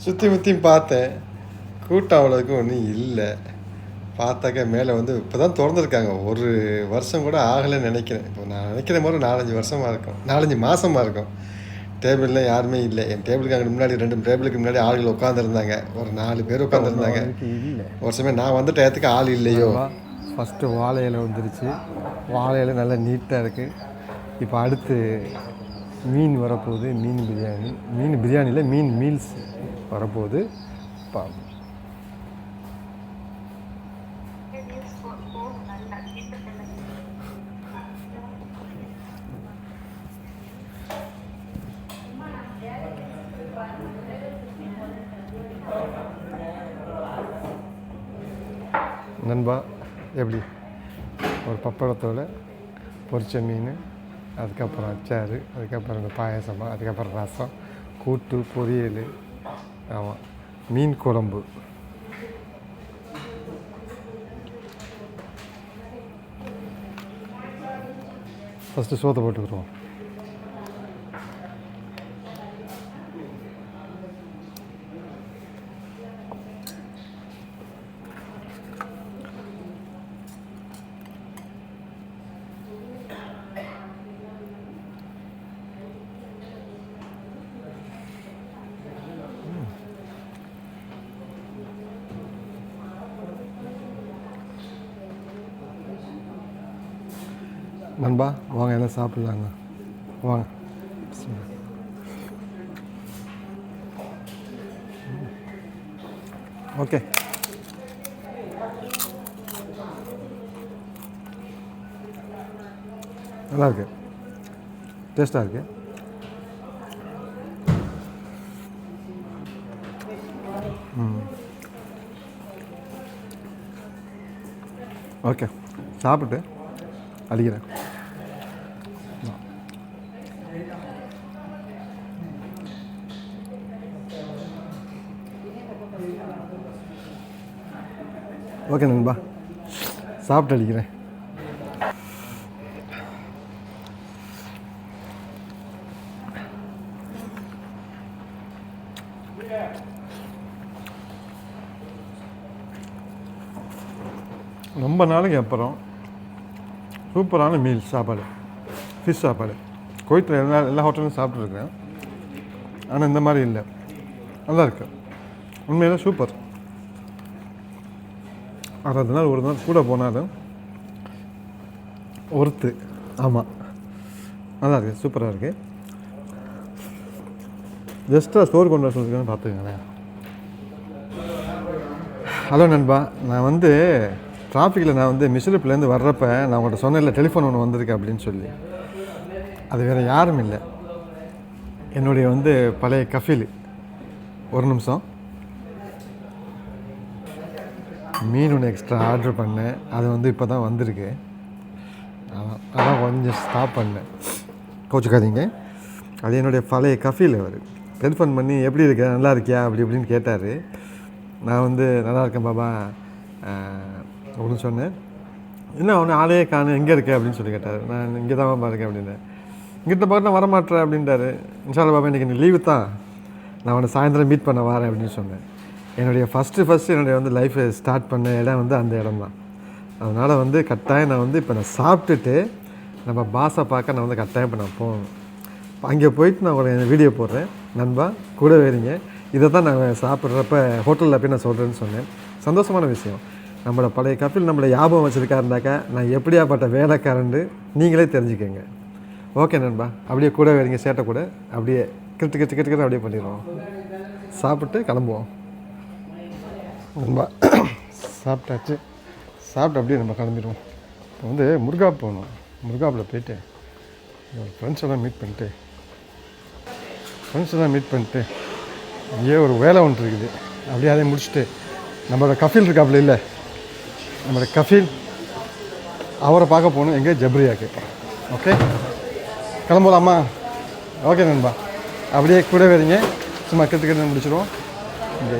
சுற்றி முற்றியும் பார்த்தேன். கூட்டம் அவ்வளோக்கு ஒன்றும் இல்லை. பார்த்தாக்கா மேலே வந்து இப்போ தான் திறந்துருக்காங்க. ஒரு வருஷம் கூட ஆகலைன்னு நினைக்கிறேன். இப்போ நான் நினைக்கிற மாதிரி 4-5 வருஷமாக இருக்கும், 4-5 மாதமாக இருக்கும். டேபிளில் யாருமே இல்லை. என் டேபிளுக்கு அங்கே முன்னாடி 2 டேபிளுக்கு முன்னாடி ஆளுகள் உட்காந்துருந்தாங்க. ஒரு 4 பேர் உட்காந்துருந்தாங்க. இல்லை ஒரு சமயம் நான் வந்த டயத்துக்கு ஆள் இல்லையோ. ஃபஸ்ட்டு வாழை இலை வந்துருச்சு. வாழை இலை நல்லா நீட்டாக இருக்குது. இப்போ அடுத்து மீன் வரப்போகுது. மீன் பிரியாணியில் மீன் மீல்ஸ் வரப்போகுது. நண்பா எப்படி ஒரு பப்படத்தோட பொரிச்ச மீன், அதுக்கப்புறம் அச்சாறு, அதுக்கப்புறம் இந்த பாயசமாக, அதுக்கப்புறம் ரசம், கூட்டு, பொரியல், ஆமாம் மீன் குழம்பு. ஃபஸ்ட்டு சோத்தை போட்டுக்கிறோம். நண்பா வாங்க எல்லாம் சாப்பிட்லாங்க, வாங்க. ஓகே, நல்லா இருக்கு, டேஸ்ட்டாக இருக்கு. ஓகே, சாப்பிட்டு அடிக்கிறேன். ஓகே நண்பா, சாப்பிட்டு அடிக்கிறேன். ரொம்ப நாளைக்கு அப்புறம் சூப்பரான மீல் சாப்பாடு, ஃபிஷ் சாப்பாடு. கோயத்தில் எல்லா ஹோட்டலும் சாப்பிட்ருக்கேன், ஆனால் இந்த மாதிரி இல்லை. நல்லா இருக்கு, உண்மையில சூப்பர். 60 நாள் ஒரு நாள் கூட போனாலும் ஒருத்து. ஆமாம், நல்லா இருக்குது, சூப்பராக இருக்குது. ஜஸ்ட்டாக ஸ்டோர் கொண்டு வர சொல்லியிருக்கேன்னு பார்த்துக்கங்களேன். ஹலோ நண்பா, நான் வந்து டிராஃபிக்கில் நான் வந்து மிஷிலிப்லேருந்து வர்றப்போ நான் உங்கள்கிட்ட சொன்னேன்ல டெலிஃபோன் ஒன்று வந்திருக்கு அப்படின்னு சொல்லி. அது வேறு யாரும் இல்லை, என்னுடைய வந்து பழைய கஃபீல். ஒரு நிமிஷம், மீன் ஒன்று எக்ஸ்ட்ரா ஆர்டர் பண்ணேன், அது வந்து இப்போ தான் வந்திருக்கு. அதான் கொஞ்சம் ஸ்டாப் பண்ணேன், கோச்சுக்காதீங்க. அது என்னுடைய பழைய கஃபீல். அவர் டெலிஃபோன் பண்ணி எப்படி இருக்க, நல்லா இருக்கியா அப்படி இப்படின்னு கேட்டார். நான் வந்து நல்லா இருக்கேன் பாபா அப்படின்னு சொன்னேன். என்ன ஒன்று ஆளையே காணும், எங்கே இருக்கேன் அப்படின்னு சொல்லி கேட்டார். நான் இங்கே தான் பாபா இருக்கேன் அப்படின்னேன். இங்கிட்ட பார்த்து நான் வரமாட்டேன் அப்படின்ட்டாரு. இன்ஷால்லா பாபா இன்றைக்கி நீ லீவு தான், நான் அவனை சாயந்தரம் மீட் பண்ண வரேன் அப்படின்னு சொன்னேன். என்னுடைய ஃபஸ்ட்டு என்னுடைய வந்து லைஃப்பை ஸ்டார்ட் பண்ண இடம் வந்து அந்த இடம் தான். அதனால் வந்து கட்டாயம் நான் வந்து இப்போ நான் சாப்பிட்டுட்டு நம்ம பாஸை பார்க்க நான் வந்து கட்டாயம் இப்போ நான் போகணும். அங்கே போயிட்டு நான் ஒரு வீடியோ போடுறேன். நண்பா கூட வரீங்க, இதை தான் நான் சாப்பிட்றப்ப ஹோட்டலில் போய் நான் சொல்கிறேன்னு சொன்னேன். சந்தோஷமான விஷயம். நம்மளோட பழைய கப்பில் நம்மளை ஞாபகம் வச்சுருக்காருந்தாக்கா நான் எப்படியாப்பட்ட வேலைக்காரண்டு நீங்களே தெரிஞ்சுக்கோங்க. ஓகே நண்பா, அப்படியே கூட வரீங்க, சேட்டை கூட அப்படியே கிட்டு அப்படியே பண்ணிடுவோம். சாப்பிட்டு கிளம்புவோம் நண்பா. சாப்பிட்டாச்சு, சாப்பிட்டு அப்படியே நம்ம கிளம்பிடுவோம். இப்போ வந்து முருகா போகணும். முருகாவில் போயிட்டு ஃப்ரெண்ட்ஸெல்லாம் மீட் பண்ணிட்டு இங்கே ஒரு வேலை ஒன்று இருக்குது, அப்படியே அதை முடிச்சுட்டு நம்மளோட கஃபீல் இருக்காப்புல இல்லை, நம்மளோட கஃபீல் அவரை பார்க்க போகணும். எங்கே ஜப்ரியாக்கு. ஓகே, கிளம்பலாமா? ஓகே நண்பா, அப்படியே கூட வரீங்க, சும்மா கிட்ட முடிச்சிடுவோம். இங்கே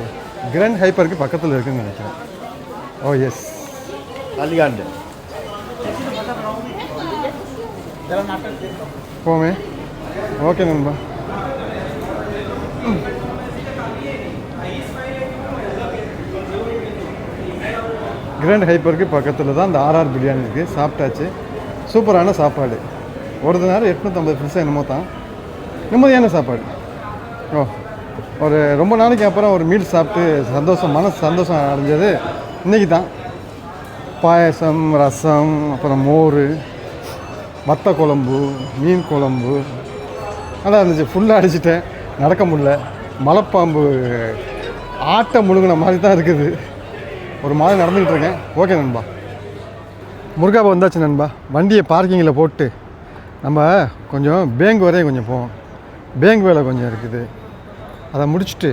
கிராண்ட் ஹைப்பருக்கு பக்கத்தில் இருக்குதுன்னு நினைக்கிறேன். ஓ எஸ், அலிகாண்டு போமே. ஓகே நண்பா, கிராண்ட் ஹைப்பருக்கு பக்கத்தில் தான் இந்த ஆர்ஆர் பிரியாணி இருக்குது. சாப்பிட்டாச்சு. சூப்பரான சாப்பாடு. ஒரு நேரம் 850 பைசா என்னமோ தான். நிம்மதியான சாப்பாடு. ஒரு ரொம்ப நாளைக்கு அப்புறம் ஒரு மீல் சாப்பிட்டு மனசு சந்தோஷம் அடைஞ்சது இன்றைக்கி தான். பாயசம், ரசம், அப்புறம் மோர், வத்த குழம்பு, மீன் குழம்பு நல்லா இருந்துச்சு. ஃபுல்லாக அடிச்சிட்டேன். நடக்க முடியல. மலைப்பாம்பு ஆட்டை முழுங்கின மாதிரி தான் இருக்குது. ஒரு மாதிரி நடந்துக்கிட்டு இருக்கேன். ஓகே நண்பா, முருகாபா வந்தாச்சு நண்பா. வண்டியை பார்க்கிங்கில் போட்டு நம்ம கொஞ்சம் பேங்க் வரையும் கொஞ்சம் போவோம். பேங்க் வேலை கொஞ்சம் இருக்குது, அதை முடிச்சுட்டு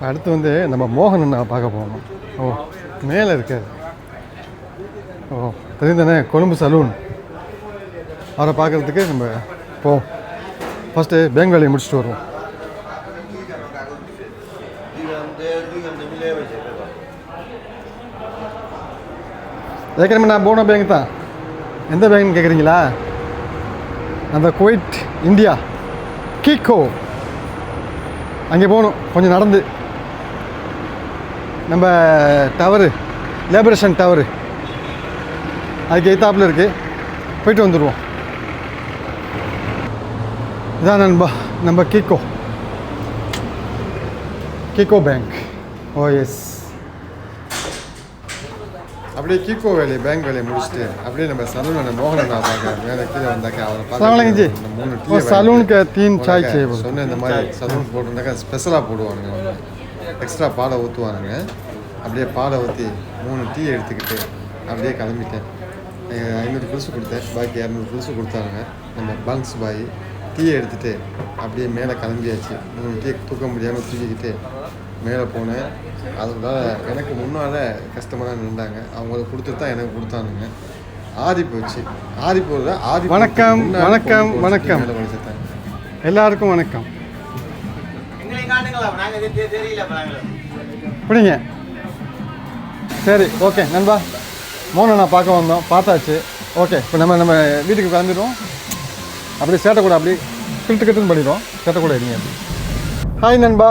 அடுத்து வந்து நம்ம மோகன் அண்ணா பார்க்க போகணும். மேலே இருக்காது. தெரிந்தானே, கொழும்பு சலூன். அவரை பார்க்குறதுக்கு நம்ம போவோம். ஃபஸ்ட்டு பேங்க் வேலையை முடிச்சுட்டு வருவோம். ஏற்கனவே நான் போன பேங்க் தான். எந்த பேங்க்னு கேட்குறீங்களா? அந்த குவைட் இந்தியா கீக்கோ, அங்கே போகணும். கொஞ்சம் நடந்து நம்ம டவரு, லேபரேஷன் டவரு, அதுக்கு எய்த்தாப்பில் இருக்குது. போயிட்டு வந்துடுவோம். இதான் நண்பா நம்ம கீக்கோ பேங்க். எஸ். அப்படியே கீக்கோ வேலையை, பேங்க் வேலையை முடிச்சுட்டு அப்படியே நம்ம சலூன் அந்த மோகன் நான் பார்க்க மேலே கீழே வந்தாக்கா அவரை பார்த்து 3 சலூனுக்கு 3 சாய் சொன்னேன். இந்த மாதிரி சலூன் போட்டுருந்தாக்கா ஸ்பெஷலாக போடுவானுங்க. எக்ஸ்ட்ரா பாலை ஊற்றுவானுங்க. அப்படியே பாலை ஊற்றி 3 டீ எடுத்துக்கிட்டு அப்படியே கிளம்பிட்டேன். 500 புதுசு கொடுத்தேன். பாக்கி 200 புதுசு கொடுத்தானுங்க நம்ம பங்க்ஸ் பாய். டீயை எடுத்துகிட்டு அப்படியே மேலே கிளம்பியாச்சு. 3 டீ தூக்க முடியாமல் தூக்கிக்கிட்டு மேலே போனேன். அதனால எனக்கு முன்னால் கஷ்டமாக நின்றாங்க. அவங்களுக்கு கொடுத்துட்டு தான் எனக்கு கொடுத்தானுங்க. ஆரி போச்சு. ஆரி போடுற ஆரி. வணக்கம் வணக்கம் வணக்கம் எல்லாருக்கும் வணக்கம். பிடிங்க. சரி, ஓகே நண்பா. மோனை நான் பார்க்க வந்தோம், பார்த்தாச்சு. ஓகே, இப்போ நம்ம வீட்டுக்கு கிளம்பிடுவோம். அப்படியே சேட்டை கூட அப்படியே கிட்டுன்னு பண்ணிடுவோம். சேட்டை கூட இருங்க. ஹாய் நண்பா,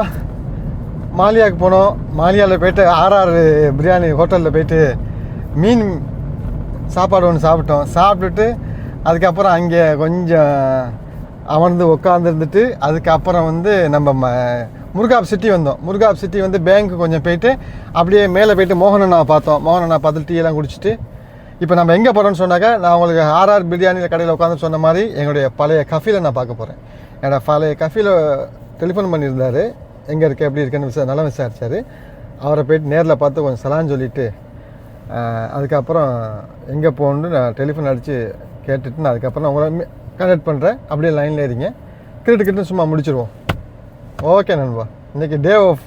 மாலியாவுக்கு போனோம். மாலியாவில் போய்ட்டு ஆர்ஆர் பிரியாணி ஹோட்டலில் போய்ட்டு மீன் சாப்பாடு ஒன்று சாப்பிட்டோம். சாப்பிட்டுட்டு அதுக்கப்புறம் அங்கே கொஞ்சம் அமர்ந்து உட்காந்துருந்துட்டு அதுக்கப்புறம் வந்து நம்ம முருகாப் சிட்டி வந்தோம். முருகாப் சிட்டி வந்து பேங்க்கு கொஞ்சம் போயிட்டு அப்படியே மேலே போய்ட்டு மோகனண்ணா பார்த்தோம். மோகனண்ணா பார்த்துட்டு டீ எல்லாம் குடிச்சிட்டு இப்போ நம்ம எங்கே போகிறோன்னு சொன்னாக்கா, நான் உங்களுக்கு ஆர்ஆர் பிரியாணியில் கடையில் உட்காந்து சொன்ன மாதிரி என்னுடைய பழைய கஃபீலை நான் பார்க்க போகிறேன். என்னோடய பழைய கஃபீலை டெலிஃபோன் பண்ணியிருந்தார். எங்கே இருக்க, எப்படி இருக்குன்னு நல்லா விசாரித்தார். அவரை போய்ட்டு நேரில் பார்த்து கொஞ்சம் சலான்னு சொல்லிவிட்டு அதுக்கப்புறம் எங்கே போகணுன்னு நான் டெலிஃபோன் அடித்து கேட்டுட்டு நான் அதுக்கப்புறம் நான் உங்களை கனெக்ட் பண்ணுறேன். அப்படியே லைனில் இருங்க. கிரிக்கெட்டுன்னு சும்மா முடிச்சிடுவோம். ஓகே நண்பா, இன்றைக்கி day off.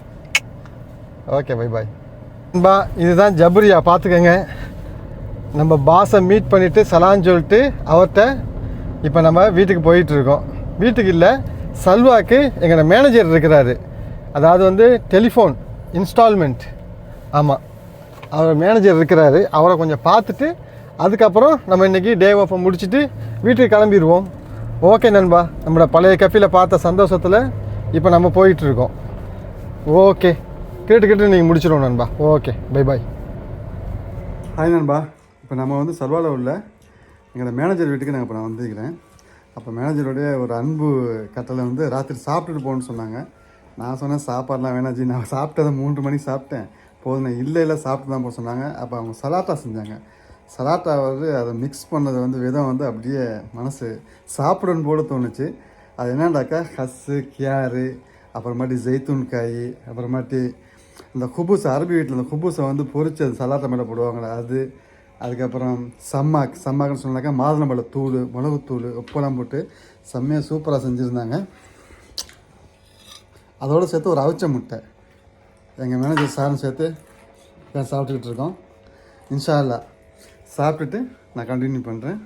Okay, bye bye நண்பா. இதுதான் ஜபரியா, பார்த்துக்கங்க. நம்ம பாஸை மீட் பண்ணிவிட்டு சலான்னு சொல்லிட்டு அவர்கிட்ட இப்போ நம்ம வீட்டுக்கு போயிட்டுருக்கோம். வீட்டுக்கு இல்லை, சல்வாக்கு எங்களோட மேனேஜர் இருக்கிறாரு. அதாவது வந்து டெலிஃபோன் இன்ஸ்டால்மெண்ட். ஆமாம், அவர் மேனேஜர் இருக்கிறாரு. அவரை கொஞ்சம் பார்த்துட்டு அதுக்கப்புறம் நம்ம இன்றைக்கி டே ஆஃபை முடிச்சுட்டு வீட்டுக்கு கிளம்பிடுவோம். ஓகே நண்பா, நம்மளோட பழைய கஃபீல பார்த்த சந்தோஷத்தில் இப்போ நம்ம போயிட்டுருக்கோம். ஓகே, கேட்டு நீங்கள் முடிச்சிடுவோம் நண்பா. ஓகே, பை பாய். ஹாய் நண்பா, இப்போ நம்ம வந்து சல்வாவில் உள்ள எங்களோட மேனேஜர் வீட்டுக்கு நான் இப்போ நான் வந்துக்கிறேன். அப்போ மேனேஜருடைய ஒரு அன்பு கட்டளை வந்து ராத்திரி சாப்பிட்டுட்டு போகணுன்னு சொன்னாங்க. நான் சொன்னேன் சாப்பாடெலாம் வேணாஜி, நான் சாப்பிட்டதை 3 மணிக்கு சாப்பிட்டேன் போதும், இல்லை சாப்பிட்டு தான் போக சொன்னாங்க. அப்போ அவங்க சலாட்டா செஞ்சாங்க. சலாட்டா வந்து அதை மிக்ஸ் பண்ணது வந்து விதம் வந்து அப்படியே மனசு சாப்பிடணும் போல தோணுச்சு. அது என்னண்டாக்கா ஹஸ்ஸு, கியாரு, அப்புறமாட்டி ஜெய்தூன் காய், அப்புறமாட்டி இந்த குபூஸ், அரபி வீட்டில் இந்த குபூஸை வந்து பொரிச்சு அது சலாட்டா மேலே போடுவாங்களே அது, அதுக்கப்புறம் சம்மாக்குன்னு சொன்னாக்கா மாதுளம்பழ தூள், மிளகுத்தூள், உப்பெல்லாம் போட்டு செம்மையாக சூப்பராக செஞ்சுருந்தாங்க. அதோடு சேர்த்து ஒரு அவிச்ச முட்டை எங்கள் மேனேஜர் சாரும் சேர்த்து சாப்பிட்டுக்கிட்டு இருக்கோம். இன்ஷா அல்லாஹ் சாப்பிட்டுட்டு நான் கண்டினியூ பண்ணுறேன்.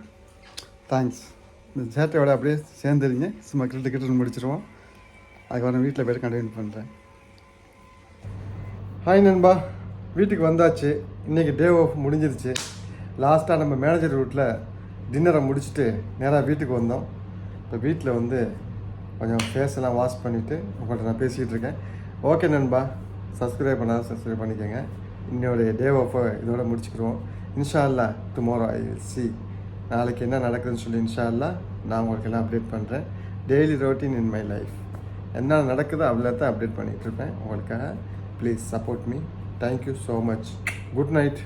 தேங்க்ஸ். இந்த சேட்டையோட அப்படியே சேர்ந்துருங்க. சும்மா கிட்ட முடிச்சிடுவோம். அதுக்கப்புறம் வீட்டில் போய்ட்டு கண்டினியூ பண்ணுறேன். ஹாய் நண்பா, வீட்டுக்கு வந்தாச்சு. இன்றைக்கி டே ஆஃப் முடிஞ்சிருச்சு. லாஸ்ட்டாக நம்ம மேனேஜர் வீட்டில் டின்னரை முடிச்சுட்டு நேராக வீட்டுக்கு வந்தோம். இப்போ வீட்டில் வந்து கொஞ்சம் ஃபேஸெல்லாம் வாஷ் பண்ணிவிட்டு உங்கள்கிட்ட நான் பேசிக்கிட்டு இருக்கேன். ஓகே நண்பா, சப்ஸ்கிரைப் பண்ணால் சப்ஸ்கிரைப் பண்ணிக்கோங்க. என்னுடைய டே ஆஃபை இதோட முடிச்சுக்கிறோம். இன்ஷா அல்லா டுமாரோ ஐ வில் சி. நாளைக்கு என்ன நடக்குதுன்னு சொல்லி இன்ஷா அல்லா நான் உங்களுக்கு எல்லாம் அப்டேட் பண்ணுறேன். Daily routine in my life என்ன நடக்குதோ அவ்வளோ தான் அப்டேட் பண்ணிகிட்ருப்பேன் உங்களுக்காக. Please support me. Thank you so much. Good night.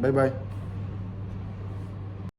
Bye bye.